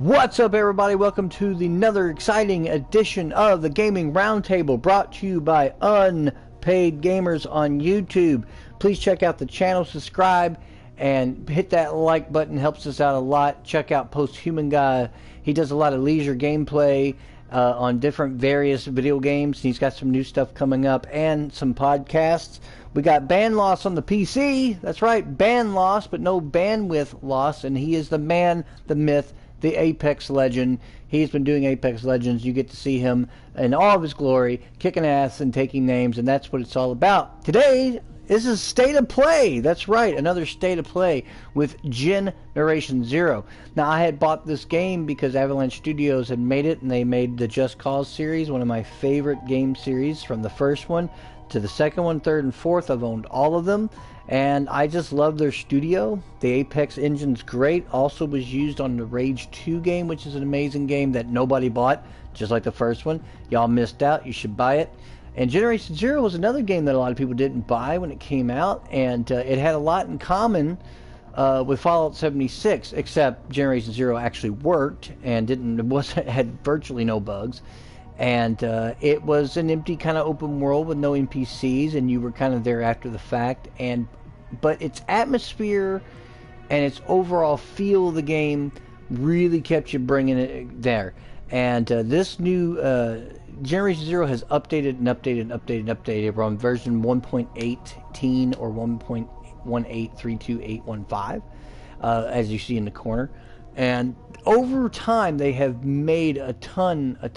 What's up, everybody? Welcome to another exciting edition of the Gaming Roundtable, brought to you by Unpaid Gamers on YouTube. Please check out the channel, subscribe, and hit that like button. Helps us out a lot. Check out Posthuman Guy. He does a lot of leisure gameplay on different various video games. He's got some new stuff coming up and some podcasts. We got band loss on the PC. That's right, band loss, but no bandwidth loss. And he is the man, the myth, the Apex Legend. He's been doing Apex Legends. You get to see him in all of his glory, kicking ass and taking names, and that's what it's all about. Today is a state of play. That's right, another state of play with Generation Zero. Now, I had bought this game because Avalanche Studios had made it, and they made the Just Cause series, one of my favorite game series, from the first one to the second one, third, and fourth. I've owned all of them, and I just love their studio. The Apex engine's great. Also was used on the Rage 2 game, which is an amazing game that nobody bought, just like the first one. Y'all missed out. You should buy it. And Generation Zero was another game that a lot of people didn't buy when it came out, and it had a lot in common with Fallout 76, except Generation Zero actually worked and had virtually no bugs. And it was an empty kind of open world with no NPCs, and you were kind of there after the fact. But its atmosphere and its overall feel of the game really kept you bringing it there. And this new Generation Zero has updated and updated and updated and updated. We're on version 1.18 or 1.1832815, as you see in the corner. And over time, they have made a ton of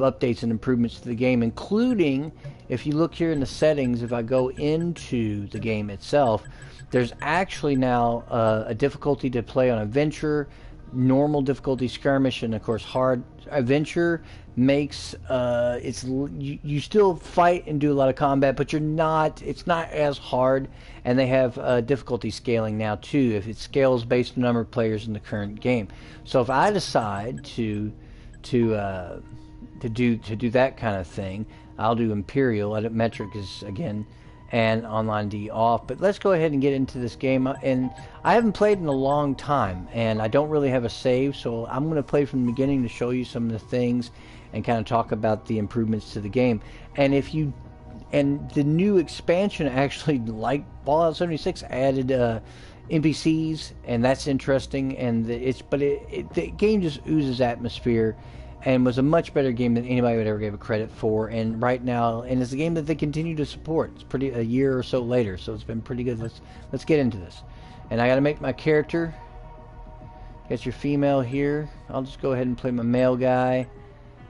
updates and improvements to the game, including, if you look here in the settings, if I go into the game itself, there's actually now a difficulty to play on adventure, normal difficulty, skirmish, and of course hard. Adventure makes you still fight and do a lot of combat, but it's not as hard, and they have difficulty scaling now too. If it scales based on the number of players in the current game. So if I decide to do that kind of thing, I'll do Imperial. Metric is again, and Online D off. But let's go ahead and get into this game. And I haven't played in a long time, and I don't really have a save, so I'm going to play from the beginning to show you some of the things and kind of talk about the improvements to the game. And the new expansion actually, like Fallout 76, added NPCs, and that's interesting. And the game just oozes atmosphere, and was a much better game than anybody would ever give it credit for. And right now, and it's a game that they continue to support. It's a year or so later, so it's been pretty good. Let's get into this. And I got to make my character. Get your female here. I'll just go ahead and play my male guy,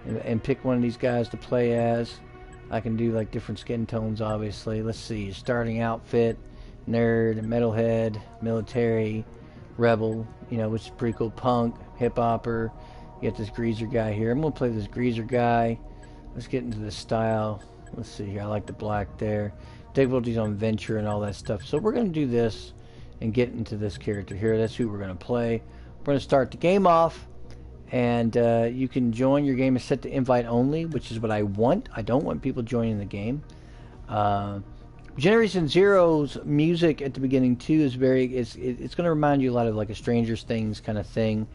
and pick one of these guys to play as. I can do like different skin tones, obviously. Let's see. Starting outfit: nerd, metalhead, military, rebel. Which is pretty cool. Punk, hip hopper. You got this greaser guy here. I'm going to play this greaser guy. Let's get into the style. Let's see here. I like the black there. Difficulties on venture and all that stuff. So we're going to do this and get into this character here. That's who we're going to play. We're going to start the game off. And you can join. Your game is set to invite only, which is what I want. I don't want people joining the game. Generation Zero's music at the beginning too is it's going to remind you a lot of like a Stranger Things kind of thing.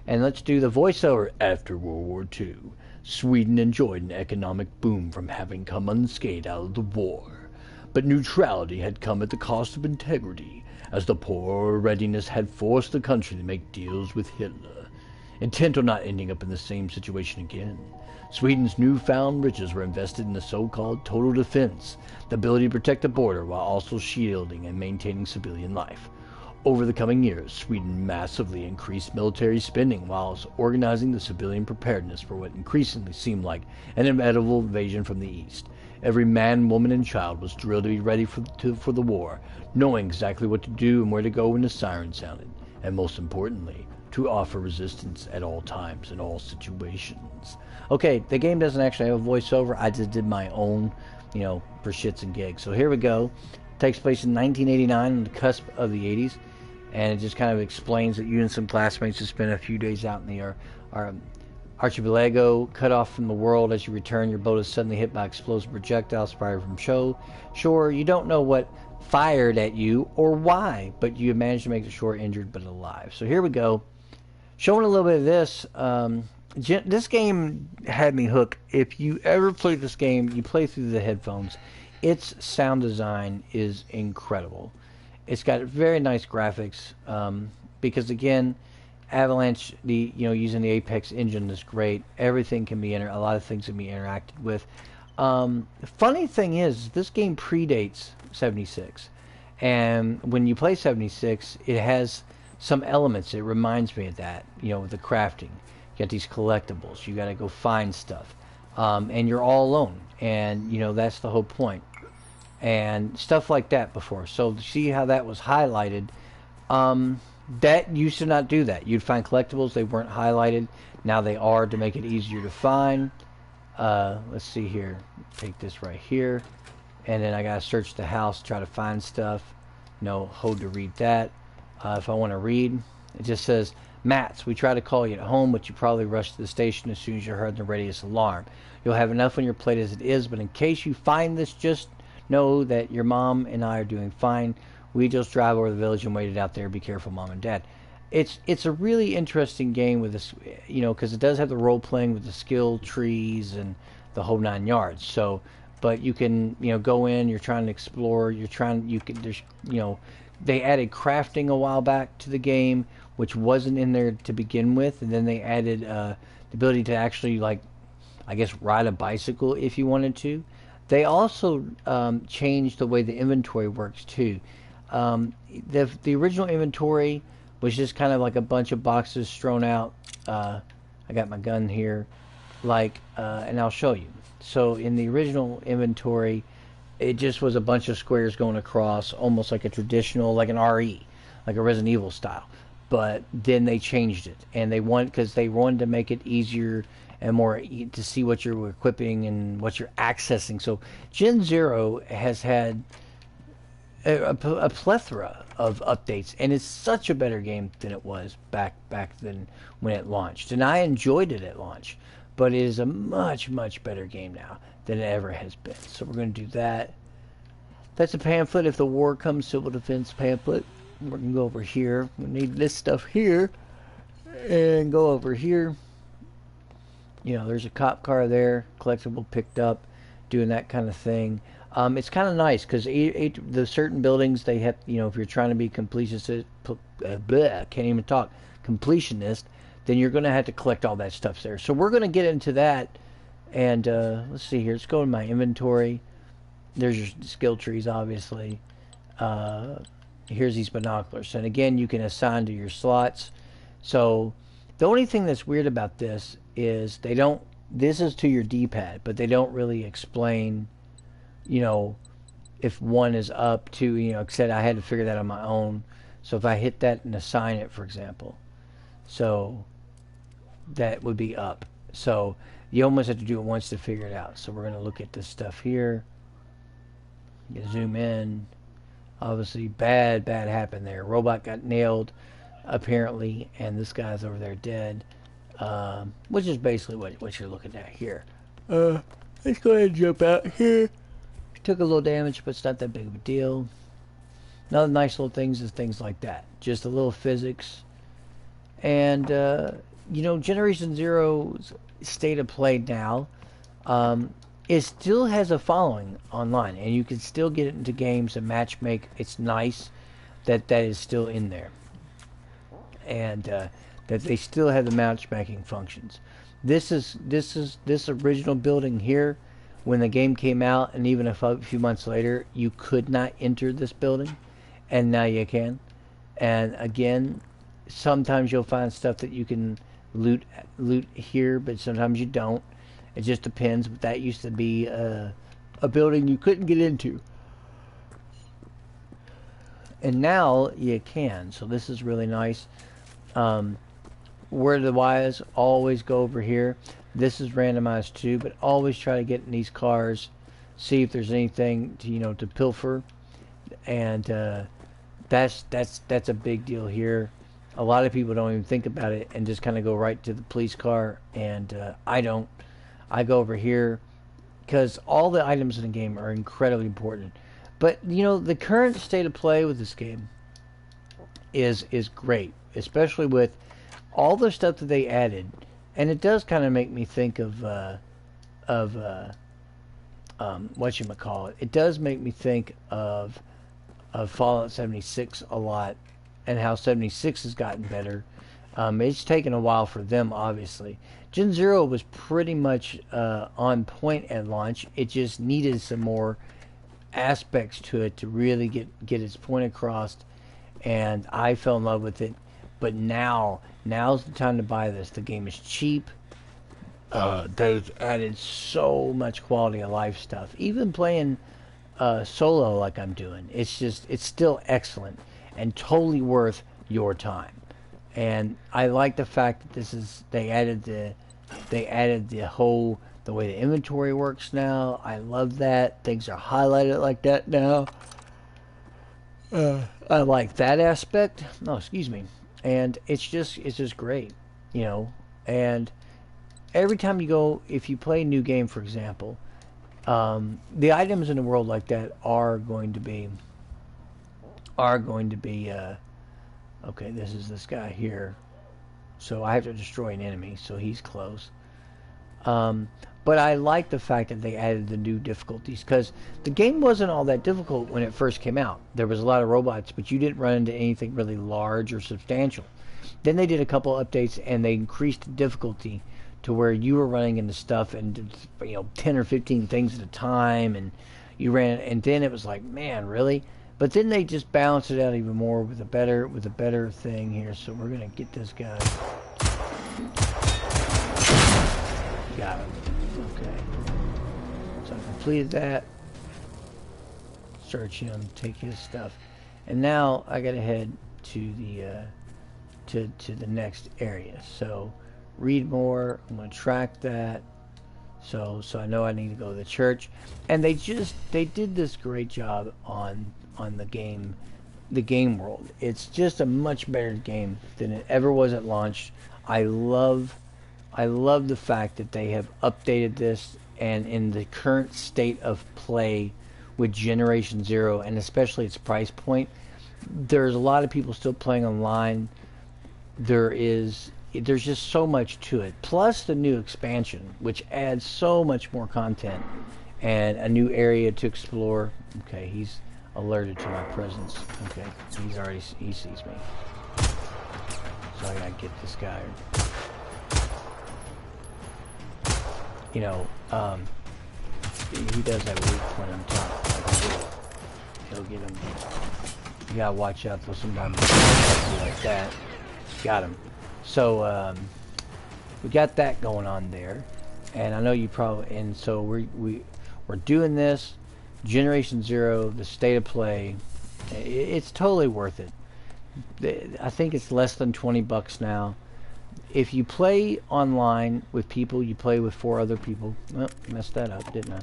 And let's do the voiceover. After World War II, Sweden enjoyed an economic boom from having come unscathed out of the war. But neutrality had come at the cost of integrity, as the poor readiness had forced the country to make deals with Hitler, intent on not ending up in the same situation again. Sweden's newfound riches were invested in the so-called total defense, the ability to protect the border while also shielding and maintaining civilian life. Over the coming years, Sweden massively increased military spending whilst organizing the civilian preparedness for what increasingly seemed like an inevitable invasion from the east. Every man, woman, and child was drilled to be ready for the war, knowing exactly what to do and where to go when the siren sounded, and most importantly, to offer resistance at all times in all situations. Okay, the game doesn't actually have a voiceover. I just did my own, for shits and gigs. So here we go. It takes place in 1989, on the cusp of the 80s. And it just kind of explains that you and some classmates have spent a few days out in the archipelago, cut off from the world. As you return, your boat is suddenly hit by explosive projectiles fired from shore. You don't know what fired at you or why, but you managed to make the shore injured but alive. So here we go. Showing a little bit of this. This game had me hooked. If you ever played this game, you play through the headphones. Its sound design is incredible. It's got very nice graphics. Because again, Avalanche, using the Apex engine is great. Everything can be a lot of things can be interacted with. The funny thing is, this game predates 76, and when you play 76, it has some elements. It reminds me of that. With the crafting, you got these collectibles. You got to go find stuff, and you're all alone, and that's the whole point. And stuff like that before. So to see how that was highlighted. That used to not do that. You'd find collectibles, they weren't highlighted. Now they are to make it easier to find. Let's see here. Take this right here. And then I gotta search the house, try to find stuff. Hold to read that. If I want to read, it just says, Mats, we try to call you at home, but you probably rush to the station as soon as you heard the radius alarm. You'll have enough on your plate as it is, but in case you find this, just know that your mom and I are doing fine. We just drive over the village and waited out there. Be careful, Mom and Dad. It's a really interesting game with this, because it does have the role playing with the skill trees and the whole 9 yards. So, but you can go in. You're trying to explore. They added crafting a while back to the game, which wasn't in there to begin with, and then they added the ability to actually ride a bicycle if you wanted to. They also changed the way the inventory works too. The original inventory was just kind of like a bunch of boxes strewn out. I got my gun here, and I'll show you. So in the original inventory, it just was a bunch of squares going across, almost like a traditional, like an RE, like a Resident Evil style. But then they changed it, and because they wanted to make it easier and more to see what you're equipping and what you're accessing. So Gen 0 has had a plethora of updates, and it's such a better game than it was back then when it launched. And I enjoyed it at launch, but it is a much better game now than it ever has been. So we're going to do that. That's a pamphlet. If the war comes, civil defense pamphlet. We're going to go over here. We need this stuff here, and go over here. There's a cop car there, collectible picked up, doing that kind of thing. It's kind of nice because the certain buildings they have, if you're trying to be completionist, completionist, then you're going to have to collect all that stuff there. So we're going to get into that, and let's see here. Let's go in my inventory. There's your skill trees, obviously. Here's these binoculars, and again, you can assign to your slots. So the only thing that's weird about this is this is to your D-pad, but they don't really explain, if one is up to, except I had to figure that on my own. So if I hit that and assign it, for example, so that would be up. So you almost have to do it once to figure it out. So we're going to look at this stuff here. You zoom in. Obviously, bad happened there. Robot got nailed, apparently, and this guy's over there dead, which is basically what you're looking at here. Let's go ahead and jump out here. Took a little damage, but it's not that big of a deal. Another nice little things is things like that. Just a little physics. And, Generation Zero's state of play now, it still has a following online, and you can still get it into games and matchmake. It's nice that is still in there, and that they still have the matchmaking functions. This original building here, when the game came out, and even a few months later, you could not enter this building, and now you can. And again, sometimes you'll find stuff that you can loot here, but sometimes you don't. It just depends, but that used to be a building you couldn't get into. And now you can, so this is really nice. Where the wires, always go over here. This is randomized too, but always try to get in these cars, see if there's anything to pilfer. And that's a big deal here. A lot of people don't even think about it and just kind of go right to the police car, and I don't. I go over here because all the items in the game are incredibly important. But the current state of play with this game is great, especially with all the stuff that they added, and it does kind of make me think of whatchamacallit. It does make me think of Fallout 76 a lot, and how 76 has gotten better. It's taken a while for them, obviously. Gen Zero was pretty much on point at launch. It just needed some more aspects to it to really get its point across, and I fell in love with it. But now's the time to buy this. The game is cheap. They've added so much quality of life stuff. Even playing solo like I'm doing, it's still excellent and totally worth your time. And I like the fact that they added the way the inventory works now. I love that. Things are highlighted like that now. I like that aspect. No, excuse me. And it's just great, you know. And every time you go, if you play a new game, for example, the items in the world like that are going to be okay, this is this guy here, so I have to destroy an enemy, so he's close. But I like the fact that they added the new difficulties, because the game wasn't all that difficult when it first came out. There was a lot of robots, but you didn't run into anything really large or substantial. Then they did a couple updates, and they increased the difficulty to where you were running into stuff and did, 10 or 15 things at a time, and you ran, and then it was like, man, really? But then they just balanced it out even more with a better thing here. So we're gonna get this guy. Got him. Okay. So I completed that. Search him, take his stuff, and now I gotta head to the to the next area. So read more. I'm gonna track that. So I know I need to go to the church, and they did this great job on the game world. It's just a much better game than it ever was at launch. I love the fact that they have updated this, and in the current state of play with Generation Zero, and especially its price point, there's a lot of people still playing online. There's just so much to it, plus the new expansion, which adds so much more content and a new area to explore. Okay, he's alerted to my presence. Okay, he sees me, so I gotta get this guy. He does have a weak point on top. He'll get him. You gotta watch out though, sometimes like that. Got him. So we got that going on there, and I know you probably, and so we're doing this. Generation Zero, the state of play, it's totally worth it. I think it's less than $20 now. If you play online with people, you play with 4 other people. Oh, messed that up, didn't I?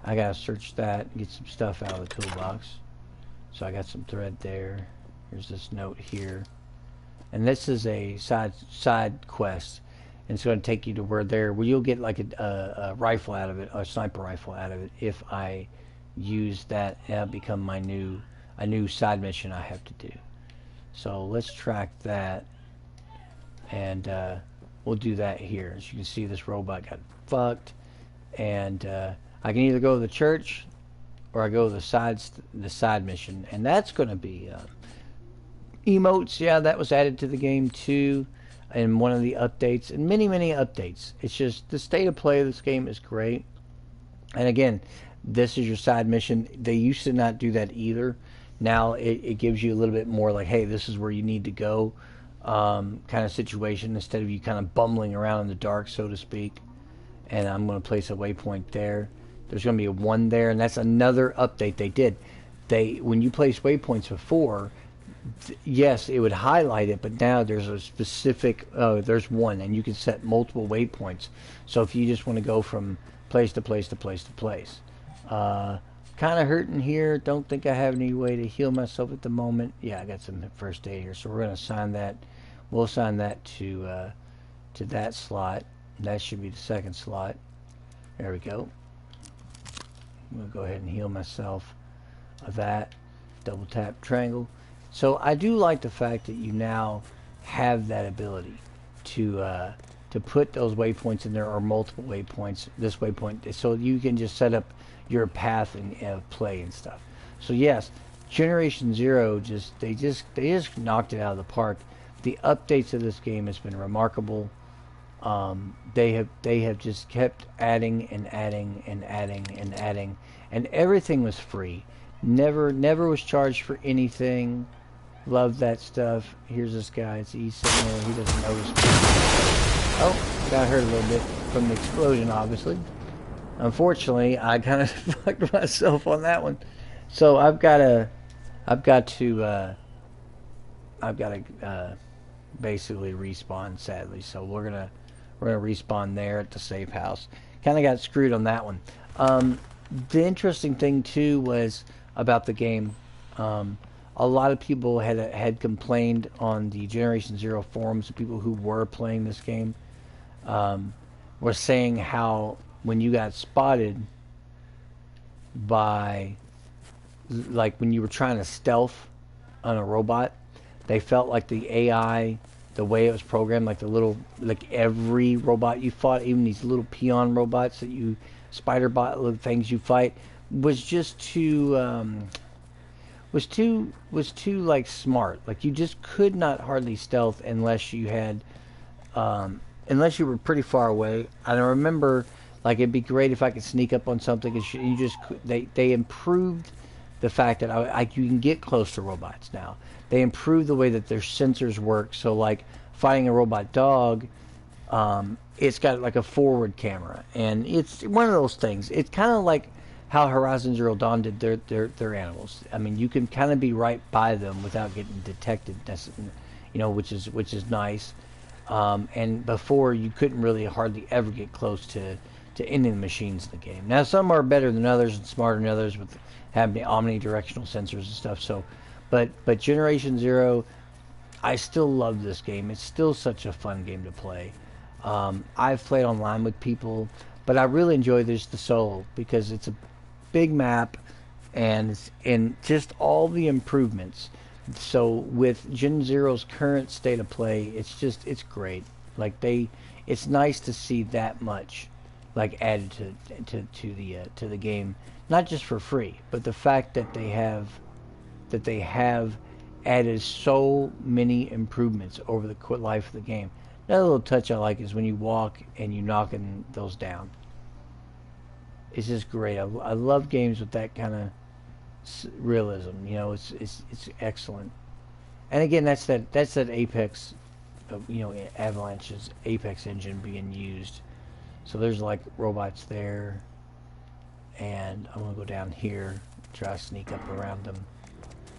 I gotta search that and get some stuff out of the toolbox. So I got some thread there. Here's this note here, and this is a side quest, and it's going to take you to where you'll get like a rifle out of it, a sniper rifle out of it, if I use that. That'll become a new side mission I have to do. So let's track that, and we'll do that here. As you can see, this robot got fucked, and I can either go to the church or I go to the side mission, and that's going to be emotes. Yeah, that was added to the game too, in one of the updates, and many updates. It's just the state of play of this game is great. And again, this is your side mission. They used to not do that either. Now it gives you a little bit more like, hey, this is where you need to go, kind of situation, instead of you kind of bumbling around in the dark, so to speak. And I'm going to place a waypoint there. There's going to be a 1 there, and that's another update they did. When you place waypoints before, yes, it would highlight it, but now there's a specific, there's 1, and you can set multiple waypoints. So if you just want to go from place to place to place to place. Kind of hurting here. Don't think I have any way to heal myself at the moment. Yeah, I got some first aid here, so we're going to assign that. We'll assign that to that slot. That should be the second slot. There we go. I'm going to go ahead and heal myself of that. Double tap triangle. So I do like the fact that you now have that ability. to put those waypoints in there, or multiple waypoints. This waypoint, so you can just set up your path and play and stuff. So yes, Generation Zero they just knocked it out of the park. The updates of this game has been remarkable. They have just kept adding and adding and adding and adding, and everything was free. Never was charged for anything. Love that stuff. Here's this guy. He's sitting there. He doesn't notice me. Oh, got hurt a little bit from the explosion, obviously. Unfortunately, I kind of fucked myself on that one. So I've got to basically respawn, sadly. So we're gonna respawn there at the safe house. Kind of got screwed on that one. The interesting thing too was about the game. A lot of people had complained on the Generation Zero forums. The people who were playing this game were saying how when you got spotted by, like when you were trying to stealth on a robot, they felt like the AI, the way it was programmed, like every robot you fought, even these little peon robots that you, spider bot little things you fight, was just too like smart. Like you just could not hardly stealth unless you had unless you were pretty far away. And I remember, like, it'd be great if I could sneak up on something, and you just they improved the fact that you can get close to robots now. They improved the way that their sensors work. So like fighting a robot dog, it's got like a forward camera, and it's one of those things. It's kind of like how Horizon Zero Dawn did their animals. I mean, you can kind of be right by them without getting detected, you know, which is nice. And before, you couldn't really hardly ever get close to any of the machines in the game. Now, some are better than others and smarter than others with having omnidirectional sensors and stuff. So, but Generation Zero, I still love this game. It's still such a fun game to play. I've played online with people, but I really enjoy the solo because it's a big map and just all the improvements. So with Gen Zero's current state of play, it's great. Like it's nice to see that much like added to the game, not just for free, but the fact that they have added so many improvements over the life of the game. Another little touch I like is when you walk and you knocking those down. It's just great. I love games with that kind of realism. You know, it's excellent. And again, that's that Apex, you know, Avalanche's Apex engine being used. So there's like robots there, and I'm gonna go down here, try to sneak up around them.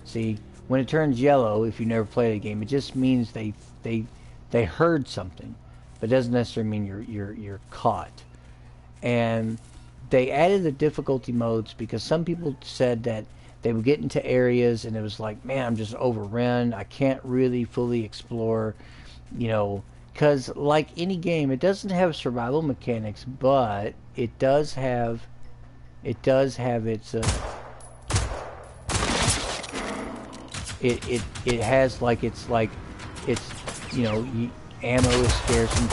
See, when it turns yellow, if you never played a game, it just means they heard something, but it doesn't necessarily mean you're caught. And they added the difficulty modes because some people said that they would get into areas and it was like, man, I'm just overrun. I can't really fully explore, you know, because like any game, it doesn't have survival mechanics, but it does have its it has like it's you know, ammo is scarce and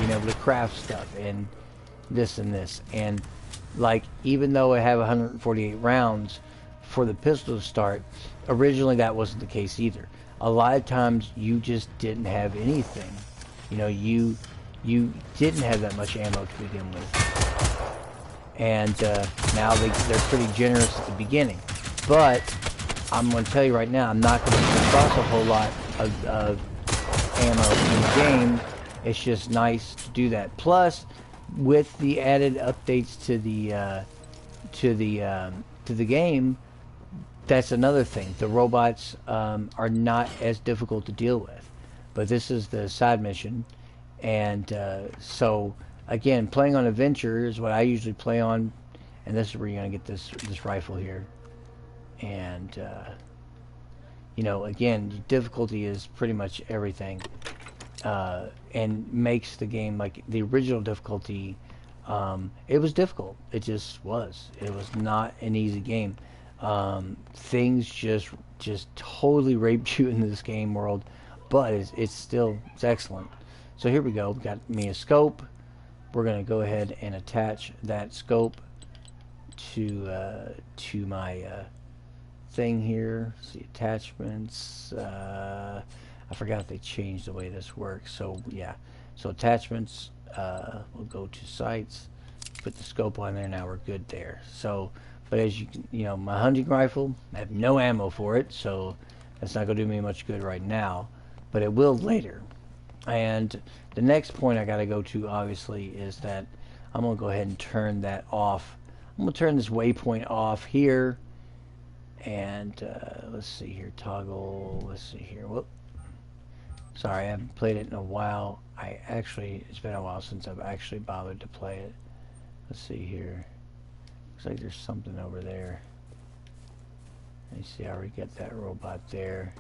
you know, to craft stuff and this and this, and like even though I have 148 rounds for the pistol to start, originally that wasn't the case either. A lot of times you just didn't have anything. You know, you didn't have that much ammo to begin with, and now they're pretty generous at the beginning. But I'm going to tell you right now, I'm not going to cross a whole lot of ammo in the game. It's just nice to do that. Plus, with the added updates to the game, that's another thing. The robots are not as difficult to deal with. But this is the side mission, and so again, playing on adventure is what I usually play on, and this is where you're gonna get this rifle here, and you know, again, difficulty is pretty much everything, and makes the game like the original difficulty. It was difficult. It just was. It was not an easy game. Things just totally raped you in this game world. But it's excellent. So here we go. We got me a scope. We're going to go ahead and attach that scope to my thing here. See, attachments. I forgot they changed the way this works. So yeah, so attachments. We'll go to sites, put the scope on there. Now we're good there. So, but as you can, you know, my hunting rifle, I have no ammo for it, so that's not going to do me much good right now, but it will later. And the next point I got to go to, obviously, is that I'm going to go ahead and turn that off. I'm going to turn this waypoint off here. And let's see here, toggle, let's see here. Whoop. Sorry, I haven't played it in a while. It's been a while since I've actually bothered to play it. Let's see here. Looks like there's something over there. Let me see, I already got that robot there.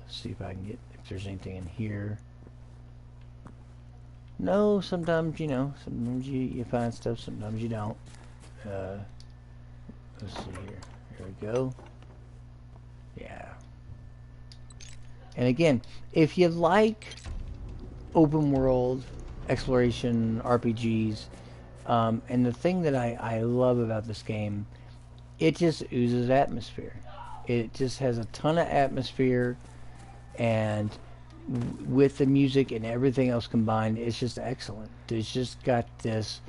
See if I can get, if there's anything in here. No, sometimes, you know, sometimes you find stuff, sometimes you don't. Let's see here. Here we go. Yeah. And again, if you like open world exploration RPGs, and the thing that I love about this game, it just oozes atmosphere. It just has a ton of atmosphere, and with the music and everything else combined, it's just excellent. It's just got this,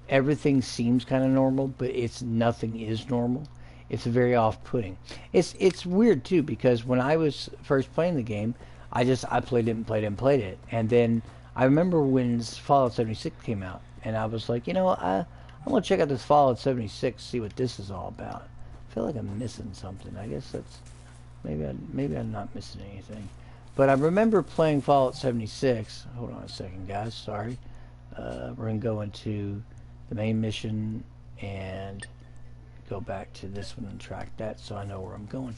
everything seems kind of normal, but nothing is normal. It's very off-putting. It's weird too, because when I was first playing the game, I played it, and then I remember when Fallout 76 came out, and I was like, you know, I want to check out this Fallout 76, see what this is all about. I feel like I'm missing something. I guess that's maybe I'm not missing anything. But I remember playing Fallout 76. Hold on a second, guys. Sorry. We're gonna go into the main mission and go back to this one and track that, so I know where I'm going.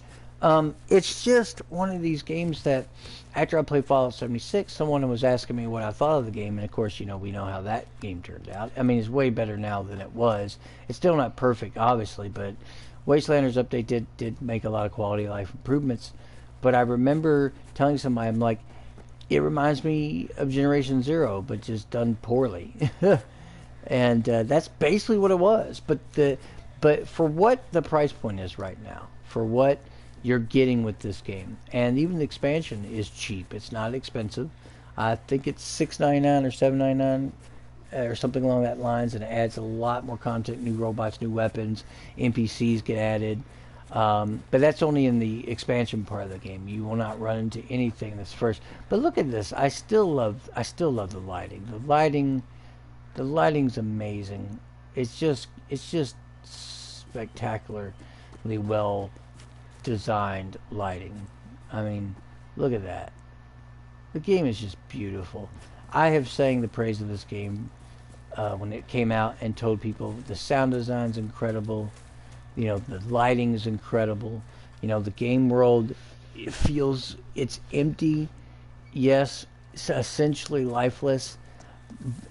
It's just one of these games that, after I played Fallout 76, someone was asking me what I thought of the game, and of course, you know, we know how that game turned out. I mean, it's way better now than it was. It's still not perfect, obviously, but Wastelanders Update did make a lot of quality of life improvements. But I remember telling somebody, I'm like, it reminds me of Generation Zero, but just done poorly. And that's basically what it was. But for what the price point is right now, for what you're getting with this game, and even the expansion is cheap. It's not expensive. I think it's $6.99 or $7.99 or something along that lines, and it adds a lot more content, new robots, new weapons, NPCs get added. But that's only in the expansion part of the game. You will not run into anything that's first. But look at this. I still love the lighting. The lighting's amazing. It's just spectacularly well designed lighting. I mean, look at that. The game is just beautiful. I have sang the praise of this game when it came out and told people the sound design's incredible. You know, the lighting is incredible. You know, the game world, it feels, it's empty. Yes, it's essentially lifeless,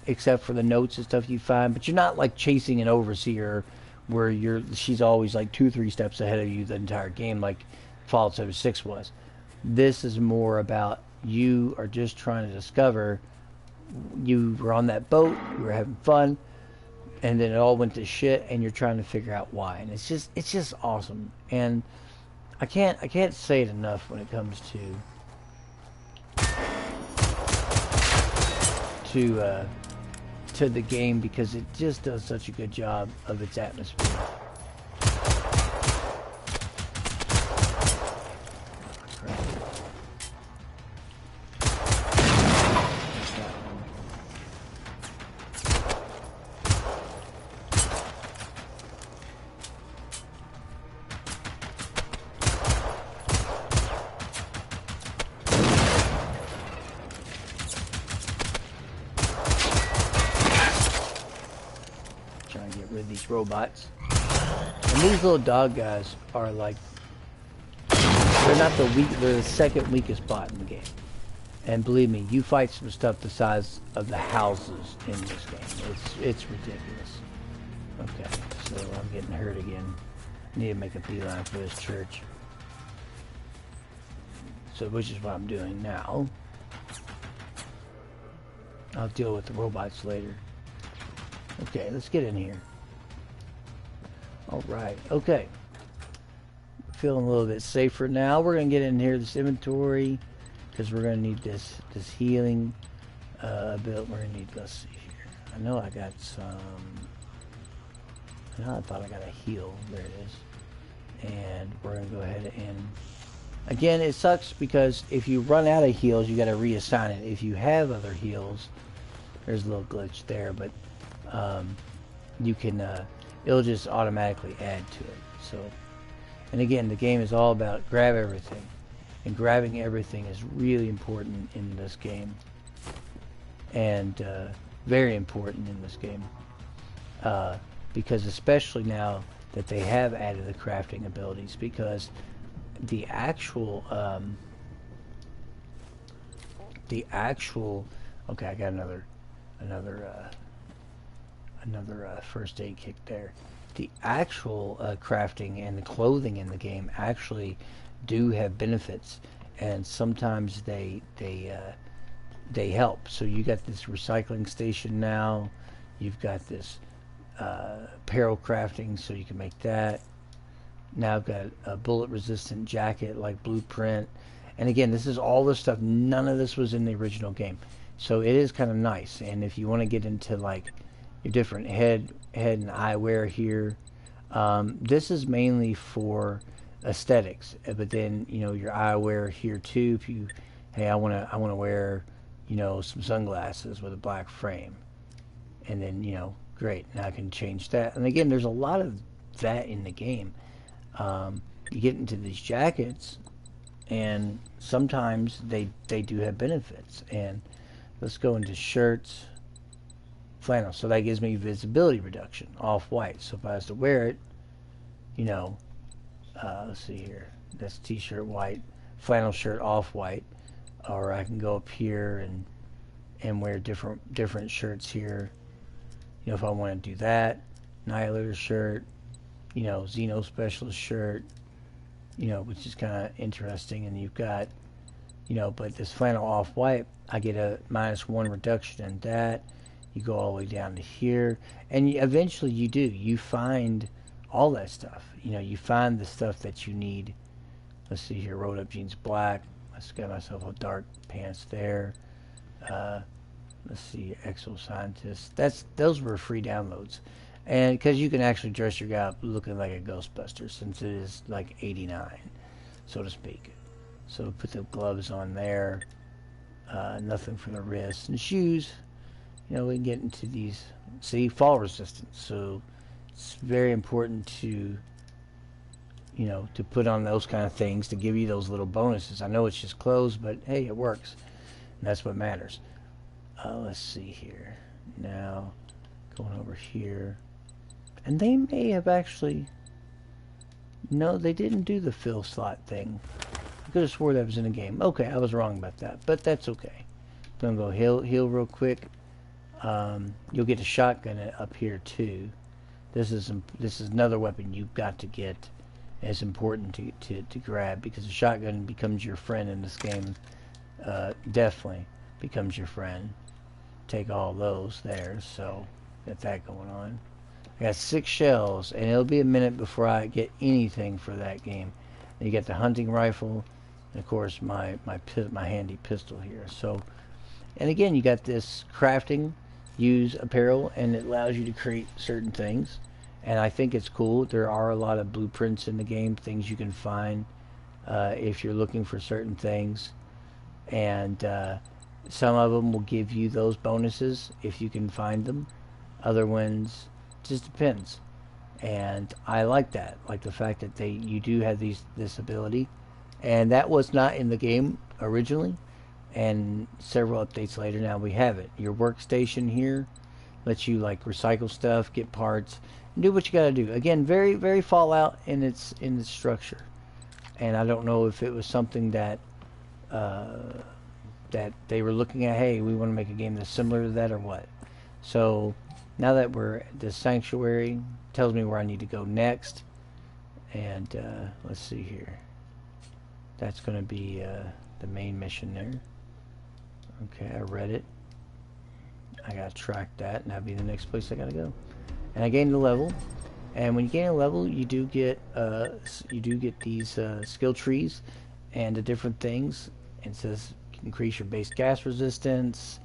except for the notes and stuff you find. But you're not like chasing an overseer where she's always like 2-3 steps ahead of you the entire game, like Fallout 76 was. This is more about you are just trying to discover. You were on that boat, you were having fun, and then it all went to shit, and you're trying to figure out why. And it's just awesome. And I can't say it enough when it comes to the game, because it just does such a good job of its atmosphere. Robots, and these little dog guys are like, they're the second weakest bot in the game. And believe me, you fight some stuff the size of the houses in this game. It's ridiculous. Okay, so I'm getting hurt again. I need to make a beeline for this church, so which is what I'm doing now. I'll deal with the robots later. Okay, let's get in here. Alright, okay. Feeling a little bit safer now. We're going to get in here, this inventory, because we're going to need this healing build. We're going to need, let's see here. I know I got some... I thought I got a heal. There it is. And we're going to go ahead and... Again, it sucks because if you run out of heals, you got to reassign it. If you have other heals, there's a little glitch there, but you can, it'll just automatically add to it. So, and again, the game is all about grab everything, and grabbing everything is really important in this game, and very important in this game, because especially now that they have added the crafting abilities, because the actual okay, I got another first aid kit there. The actual crafting and the clothing in the game actually do have benefits, and sometimes they help. So you got this recycling station now. You've got this apparel crafting, so you can make that. Now I've got a bullet resistant jacket like Blueprint, and again, this is all this stuff. None of this was in the original game, so it is kind of nice. And if you want to get into like your different head and eyewear here, this is mainly for aesthetics. But then you know your eyewear here too. If you, hey, I want to wear, you know, some sunglasses with a black frame, and then you know, great. Now I can change that. And again, there's a lot of that in the game. You get into these jackets, and sometimes they do have benefits. And let's go into shirts, flannel. So that gives me visibility reduction, off-white. So if I was to wear it, you know, let's see here. That's t-shirt white, flannel shirt off-white. Or I can go up here and wear different shirts here. You know, if I want to do that, Annihilator shirt. You know, Xeno Specialist shirt, you know, which is kind of interesting. And you've got, you know, but this flannel off-white, I get a -1 reduction in that. You go all the way down to here, and eventually you find all that stuff. You know, you find the stuff that you need. Let's see here, rolled up jeans black. Let's get myself a dark pants there. Let's see, Exo Scientist. Those were free downloads. And because you can actually dress your guy up looking like a Ghostbuster, since it is like 89, so to speak. So put the gloves on there. Nothing for the wrists and shoes. You know, we can get into these. See, fall resistance. So it's very important to, you know, to put on those kind of things to give you those little bonuses. I know it's just clothes, but hey, it works. And that's what matters. Let's see here. Now, going over here. And they may have actually... No, they didn't do the fill slot thing. I could have swore that was in the game. Okay, I was wrong about that, but that's okay. I'm going to go heal real quick. You'll get a shotgun up here too. This is another weapon you've got to get. It's important to grab, because the shotgun becomes your friend in this game. Definitely becomes your friend. Take all those there, so got that going on. I got 6 shells, and it'll be a minute before I get anything for that game. And you get the hunting rifle, and of course my handy pistol here. So, and again, you got this crafting, use apparel, and it allows you to create certain things. And I think it's cool. There are a lot of blueprints in the game, things you can find if you're looking for certain things. And some of them will give you those bonuses if you can find them. Other ones, just depends. And I like that, like the fact that you do have this ability, and that was not in the game originally, and several updates later now we have it. Your workstation here lets you like recycle stuff, get parts, and do what you got to do. Again, very very Fallout in its structure. And I don't know if it was something that that they were looking at, hey, we want to make a game that's similar to that, or what. So now that we're at the sanctuary, tells me where I need to go next. And let's see here. That's going to be the main mission there. Okay, I read it. I gotta track that, and that'd be the next place I gotta go. And I gained a level. And when you gain a level, you do get these skill trees and the different things. It says increase your base gas resistance,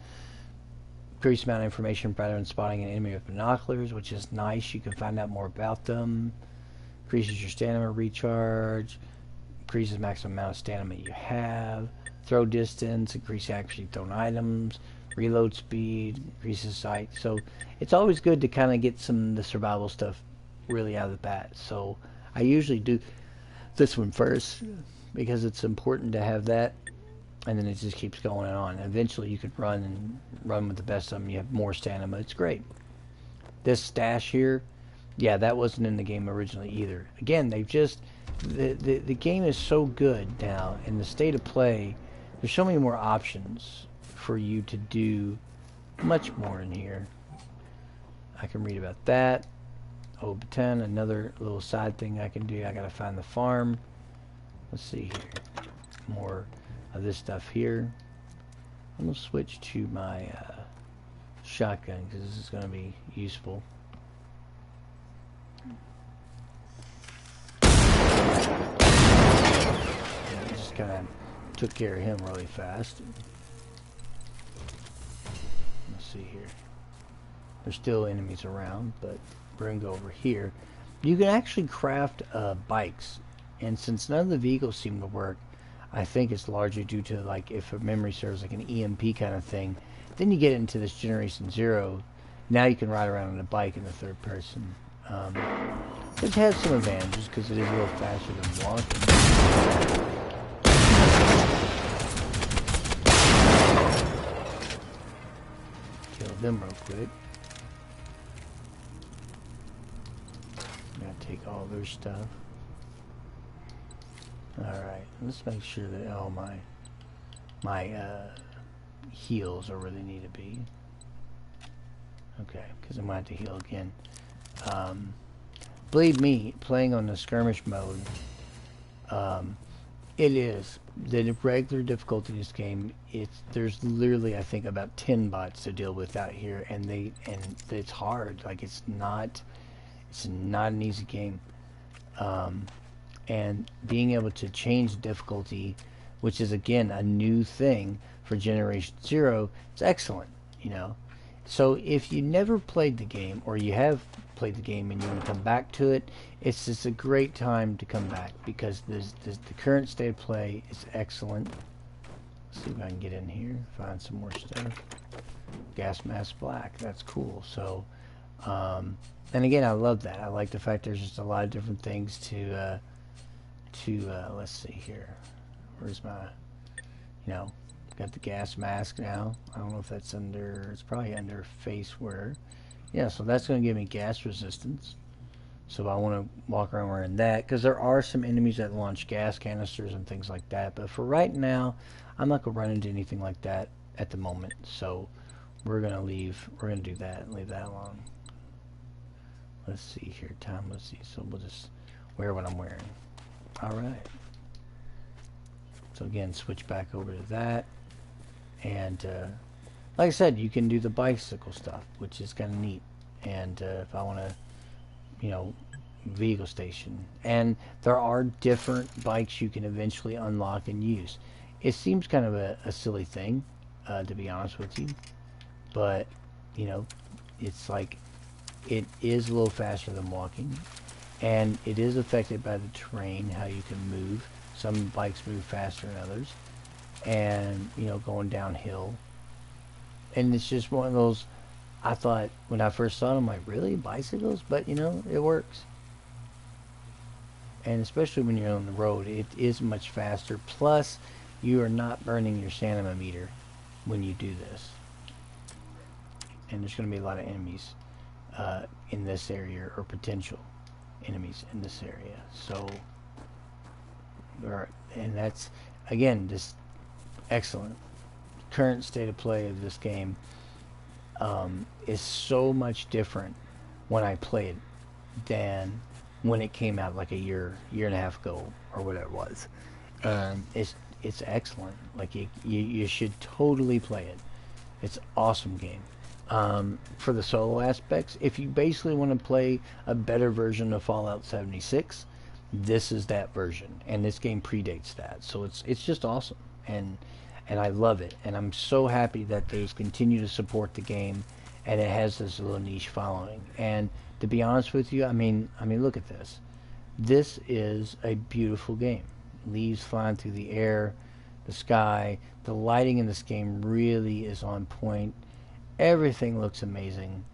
increase the amount of information rather than spotting an enemy with binoculars, which is nice. You can find out more about them. Increases your stamina recharge. Increases maximum amount of stamina you have. Throw distance. Increase accuracy thrown items. Reload speed. Increases sight. So it's always good to kind of get some of the survival stuff really out of the bat. So I usually do this one first because it's important to have that, and then it just keeps going on. Eventually you can run with the best of them. You have more stamina. It's great. This stash here, yeah, that wasn't in the game originally either. Again, they've just the game is so good now, in the state of play there's so many more options for you to do much more in here. I can read about that. Oh, 10, another little side thing I can do. I gotta find the farm. Let's see here. More of this stuff here. I'm gonna switch to my shotgun because this is gonna be useful. Just kind of took care of him really fast. Let's see here. There's still enemies around, but we're gonna go over here. You can actually craft bikes, and since none of the vehicles seem to work, I think it's largely due to, like, if memory serves, like an EMP kind of thing. Then you get into this Generation Zero. Now you can ride around on a bike in the third person. It has some advantages because it is a little faster than walking. Kill them real quick. Gotta take all their stuff. Alright, let's make sure that all my heals are where they need to be. Okay, because I'm going to have to heal again. Believe me, playing on the skirmish mode, it is the regular difficulty in this game. There's literally, I think, about 10 bots to deal with out here, and it's hard. Like, it's not an easy game. And being able to change the difficulty, which is again a new thing for Generation Zero, is excellent. You know. So if you never played the game, or you have played the game and you want to come back to it, it's just a great time to come back because the current state of play is excellent. Let's see if I can get in here, find some more stuff. Gas mask black, that's cool. So, and again, I love that. I like the fact there's just a lot of different things to let's see here. Where's my, got the gas mask now. I don't know if that's under, it's probably under face wear. Yeah, so that's going to give me gas resistance. So I want to walk around wearing that, because there are some enemies that launch gas canisters and things like that. But for right now, I'm not going to run into anything like that at the moment. So we're going to do that and leave that alone. Let's see here, let's see. So we'll just wear what I'm wearing. Alright. So again, switch back over to that. And like I said, you can do the bicycle stuff, which is kind of neat. And if I want to, vehicle station. And there are different bikes you can eventually unlock and use. It seems kind of a silly thing, to be honest with you. But, it's like, it is a little faster than walking. And it is affected by the terrain, how you can move. Some bikes move faster than others. And, going downhill. And it's just one of those, I thought, when I first saw it, I'm like, really? Bicycles? But, it works. And especially when you're on the road, it is much faster. Plus, you are not burning your stamina meter when you do this. And there's going to be a lot of enemies in this area, or potential enemies in this area. So, and that's, again, this excellent current state of play of this game is so much different when I played than when it came out like a year and a half ago, or whatever it was. it's excellent. Like you should totally play it. It's an awesome game. For the solo aspects, if you basically want to play a better version of Fallout 76, this is that version, and this game predates that. So it's just awesome, and I love it, and I'm so happy that they continue to support the game, and it has this little niche following. And to be honest with you, I mean, look at this. This is a beautiful game. Leaves flying through the air, the sky. The lighting in this game really is on point. Everything looks amazing.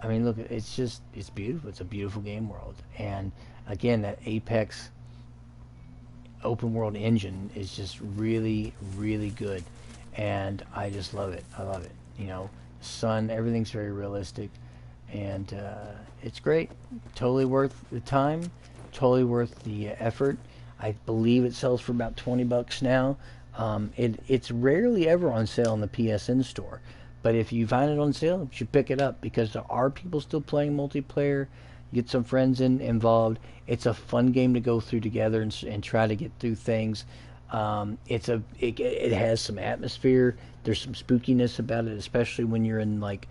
I mean, look, it's beautiful. It's a beautiful game world. And again, that Apex open world engine is just really, really good. And I just love it. I love it. You know, sun, everything's very realistic. And it's great. Totally worth the time. Totally worth the effort. I believe it sells for about $20 now. It's rarely ever on sale in the PSN store. But if you find it on sale, you should pick it up, because there are people still playing multiplayer. Get some friends involved. It's a fun game to go through together and try to get through things. It has some atmosphere. There's some spookiness about it, especially when you're in like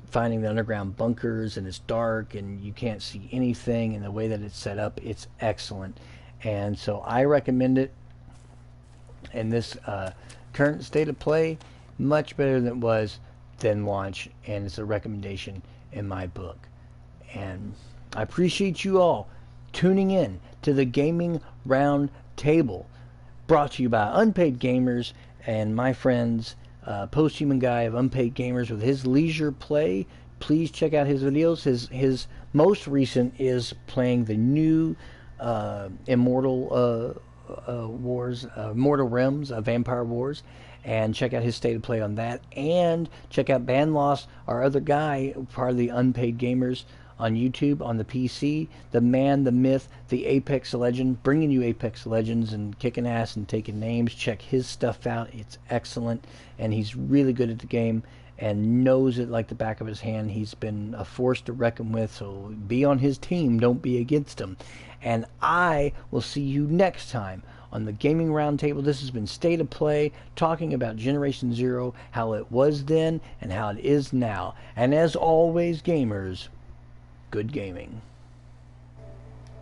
finding the underground bunkers and it's dark and you can't see anything. And the way that it's set up, it's excellent. And so I recommend it. And this current state of play, much better than it was then launch, and it's a recommendation in my book. And I appreciate you all tuning in to the Gaming Round Table, brought to you by Unpaid Gamers and my friends, Posthuman Guy of Unpaid Gamers with his leisure play. Please check out his videos. His most recent is playing the new Immortal Realms, Vampire Wars, and check out his state of play on that. And check out Banloss, our other guy, part of the Unpaid Gamers, on YouTube, on the PC. The man, the myth, the Apex Legend, bringing you Apex Legends and kicking ass and taking names. Check his stuff out. It's excellent, and he's really good at the game and knows it like the back of his hand. He's been a force to reckon with, so be on his team, don't be against him. And I will see you next time on the Gaming Roundtable. This has been State of Play, talking about Generation Zero, how it was then and how it is now. And as always, gamers, good gaming.